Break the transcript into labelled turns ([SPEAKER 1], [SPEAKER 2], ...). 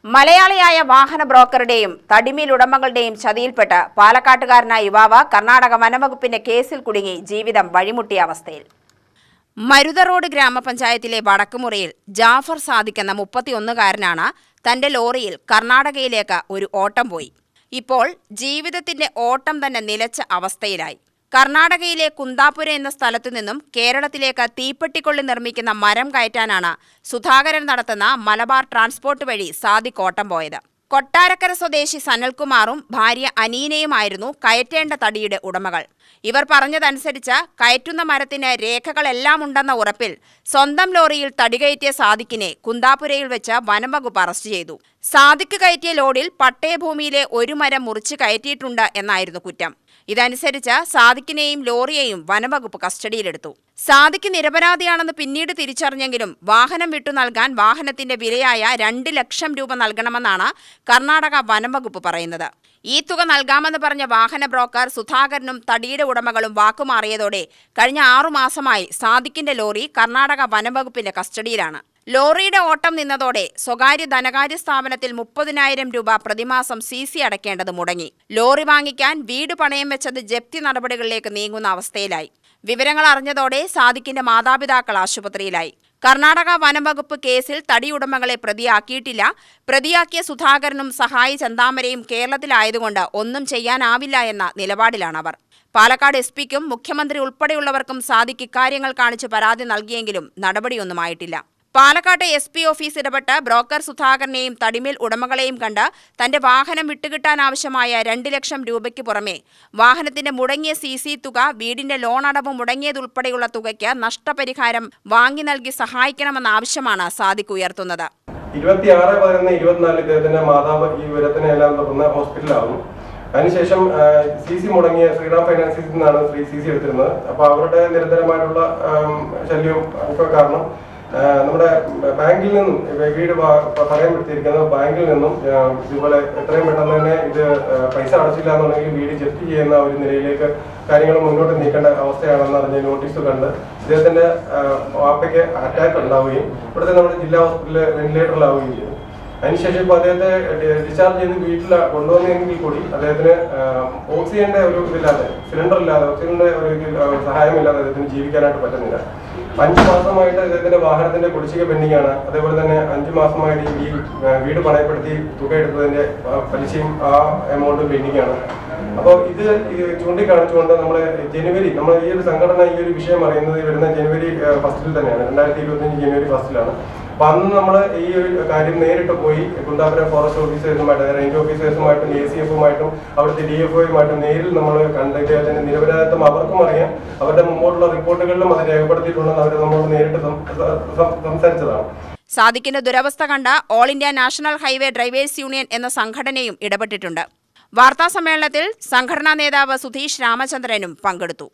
[SPEAKER 1] മലയാളിയായ വാഹന ബ്രോക്കറുടെയും തടിമിൽ ഉടമകളുടെയും ചതിയിൽപ്പെട്ട് പാലക്കാട്ടുകാരനായ യുവാവ് കർണാടക വനംവകുപ്പിന്റെ കേസിൽ കുടുങ്ങി ജീവിതം വഴിമുട്ടിയ അവസ്ഥയിൽ. മരുത റോഡ് ഗ്രാമപഞ്ചായത്തിലെ വടക്കുമുറിയിൽ ജാഫർ സാദിഖ് എന്ന 31-കാരനാണ് തന്റെ ലോറിയിൽ കർണാടകയിലേക്ക് ഒരു ഓട്ടം പോയി. ഇപ്പോൾ ജീവിതത്തിന്റെ ഓട്ടം തന്നെ നിലച്ച അവസ്ഥയിലായി. കർണാടകയിലെ കുന്താപുര എന്ന സ്ഥലത്തു നിന്നും കേരളത്തിലേക്ക് തീപ്പെട്ടിക്കൊള്ളി നിർമ്മിക്കുന്ന മരം കയറ്റാനാണ് സുധാകരൻ നടത്തുന്ന മലബാർ ട്രാൻസ്പോർട്ട് വഴി സാദിഖ് ഓട്ടം പോയത്. കൊട്ടാരക്കര സ്വദേശി സനൽകുമാറും ഭാര്യ അനീനയുമായിരുന്നു കയറ്റേണ്ട തടിയുടെ ഉടമകൾ. ഇവർ പറഞ്ഞതനുസരിച്ച് കയറ്റുന്ന മരത്തിന് രേഖകളെല്ലാം ഉണ്ടെന്ന ഉറപ്പിൽ സ്വന്തം ലോറിയിൽ തടി കയറ്റിയ സാദിഖിനെ കുന്താപുരയിൽ വെച്ച് വനംവകുപ്പ് അറസ്റ്റ് ചെയ്തു. സാദിഖ് കയറ്റിയ ലോഡിൽ പട്ടയഭൂമിയിലെ ഒരു മരം മുറിച്ച് കയറ്റിയിട്ടുണ്ട് എന്നായിരുന്നു കുറ്റം. ഇതനുസരിച്ച് സാദിഖിനെയും ലോറിയെയും വനംവകുപ്പ് കസ്റ്റഡിയിലെടുത്തു. സാദിഖ് നിരപരാധിയാണെന്ന് പിന്നീട് തിരിച്ചറിഞ്ഞെങ്കിലും വാഹനം വിട്ടു നൽകാൻ വാഹനത്തിന്റെ വിലയായ 2 ലക്ഷം രൂപ നൽകണമെന്നാണ് കർണാടക വനംവകുപ്പ് പറയുന്നത്. ഈ തുക നൽകാമെന്ന് പറഞ്ഞ വാഹന ബ്രോക്കർ സുധാകരനും തടിയുടെ ഉടമകളും വാക്കുമാറിയതോടെ കഴിഞ്ഞ 6 മാസമായി സാദിഖിന്റെ ലോറി കർണാടക വനംവകുപ്പിന്റെ കസ്റ്റഡിയിലാണ്. ലോറിയുടെ ഓട്ടം നിന്നതോടെ സ്വകാര്യ ധനകാര്യ സ്ഥാപനത്തിൽ 30,000 രൂപ പ്രതിമാസം CC അടയ്ക്കേണ്ടത് മുടങ്ങി. ലോറി വാങ്ങിക്കാൻ വീട് പണയം വെച്ചത് ജപ്തി നടപടികളിലേക്ക് നീങ്ങുന്ന അവസ്ഥയിലായി. വിവരങ്ങൾ അറിഞ്ഞതോടെ സാദിഖിന്റെ മാതാപിതാക്കൾ ആശുപത്രിയിലായി. കർണാടക വനംവകുപ്പ് കേസിൽ തടിയുടമകളെ പ്രതിയാക്കിയിട്ടില്ല. പ്രതിയാക്കിയ സുധാകരനും സഹായി ചന്താമരയും കേരളത്തിലായതുകൊണ്ട് ഒന്നും ചെയ്യാനാവില്ല എന്ന നിലപാടിലാണവർ. പാലക്കാട് SP-ക്കും മുഖ്യമന്ത്രി ഉൾപ്പെടെയുള്ളവർക്കും സാദിഖ് ഇക്കാര്യങ്ങൾ കാണിച്ച് പരാതി നൽകിയെങ്കിലും നടപടിയൊന്നുമായിട്ടില്ല. പാലക്കാട്ടെ SP ഓഫീസ് ഇടപെട്ട് ബ്രോക്കർ സുധാകരനെയും തടിമിൽ ഉടമകളെയും കണ്ട് തന്റെ വാഹനം വിട്ടുകിട്ടാനാവശ്യമായ 2 ലക്ഷം രൂപയ്ക്ക് പുറമെ വാഹനത്തിന്റെ മുടങ്ങിയ CC തുക, വീടിന്റെ ലോൺ അടവ് മുടങ്ങിയതുൾപ്പെടെയുള്ള തുകയ്ക്ക് നഷ്ടപരിഹാരം വാങ്ങി നൽകി സഹായിക്കണമെന്ന ആവശ്യമാണ് സാദിഖ് ഉയർത്തുന്നത്.
[SPEAKER 2] 26/11/24 ഇദ്ദേഹത്തിന്റെ മാതാവ് ഈ വിവരത്തിനെല്ലാം തുടർന്ന് ഹോസ്പിറ്റലിലാവും. അതിനുശേഷം CC മുടങ്ങിയ ശ്രീറാം ഫൈനാൻസിൽ നിന്നാണ് CC എടുത്തിരുന്നത്. അപ്പോൾ അവരുടെ നിരന്തരമായിട്ടുള്ള ശല്യവും ഒക്കെ കാരണം നമ്മുടെ ബാങ്കിൽ നിന്നും വീട് പണയപ്പെടുത്തിയിരിക്കുന്ന ബാങ്കിൽ നിന്നും ഇതുപോലെ എത്രയും പെട്ടെന്ന് തന്നെ ഇത് പൈസ അടച്ചില്ല എന്നുണ്ടെങ്കിൽ വീട് ജപ്തി ചെയ്യുന്ന ഒരു നിലയിലേക്ക് കാര്യങ്ങൾ മുന്നോട്ട് നീക്കേണ്ട അവസ്ഥയാണെന്ന് അറിഞ്ഞ നോട്ടീസ് കണ്ട് ഇദ്ദേഹത്തിന്റെ വാപ്പയ്ക്ക് അറ്റാക്ക് ഉണ്ടാവുകയും ഇവിടുത്തെ നമ്മുടെ ജില്ലാ ഹോസ്പിറ്റലിൽ വെന്റിലേറ്ററിലാവുകയും ചെയ്തു. അതിനുശേഷം ഇപ്പോൾ അദ്ദേഹത്തെ ഡിസ്ചാർജ് ചെയ്ത് വീട്ടിൽ കൊണ്ടുവന്നെങ്കിൽ കൂടി അദ്ദേഹത്തിന് ഓക്സിജന്റെ ഒരു ഇതില്ലാതെ, സിലിണ്ടറില്ലാതെ, ഓക്സിജന്റെ ഒരു സഹായമില്ലാതെ അദ്ദേഹത്തിന് ജീവിക്കാനായിട്ട് പറ്റുന്നില്ല. 5 മാസമായിട്ട് അദ്ദേഹത്തിന്റെ വാഹനത്തിന്റെ കുടിശ്ശിക പെൻഡിംഗ് ആണ്. അതേപോലെ തന്നെ 5 മാസമായിട്ട് ഈ വീട് പണയപ്പെടുത്തി തുക എടുത്തതിന്റെ പലിശയും ആ എമൗണ്ട് പെൻഡിംഗ് ആണ്. അപ്പോൾ ഇത് ചൂണ്ടിക്കാണിച്ചുകൊണ്ട് നമ്മൾ ഈ ഒരു സംഘടന ഈ ഒരു വിഷയം അറിയുന്നത് വരുന്ന ജനുവരി 1 തന്നെയാണ്, 2025 ജനുവരി 1 അപ്പൊ അന്ന് നമ്മൾ ഈ ഒരു കാര്യം നേരിട്ട് പോയി കുന്താപുര ഫോറസ്റ്റ് ഓഫീസേഴ്സുമായിട്ട്, റേഞ്ച് ഓഫീസേഴ്സുമായിട്ടും ACF-ഉമായിട്ടും അവിടുത്തെ DFO-യുമായിട്ടും നേരിൽ നമ്മൾ കണ്ട് ഇദ്ദേഹത്തിന്റെ നിരപരാധിത്വം അവർക്കും അറിയാം. അവരുടെ മുമ്പോട്ടുള്ള റിപ്പോർട്ടുകളിലും അത് രേഖപ്പെടുത്തിയിട്ടുണ്ടെന്ന് അവർ നമ്മൾ നേരിട്ട് സംസാരിച്ചതാണ്.
[SPEAKER 1] സാദിഖിന്റെ ദുരവസ്ഥ കണ്ട all India national highway drivers union എന്ന സംഘടനയും ഇടപെട്ടിട്ടുണ്ട്. വാർത്താസമ്മേളനത്തിൽ സംഘടനാ നേതാവ് സുധീഷ് രാമചന്ദ്രനും പങ്കെടുത്തു.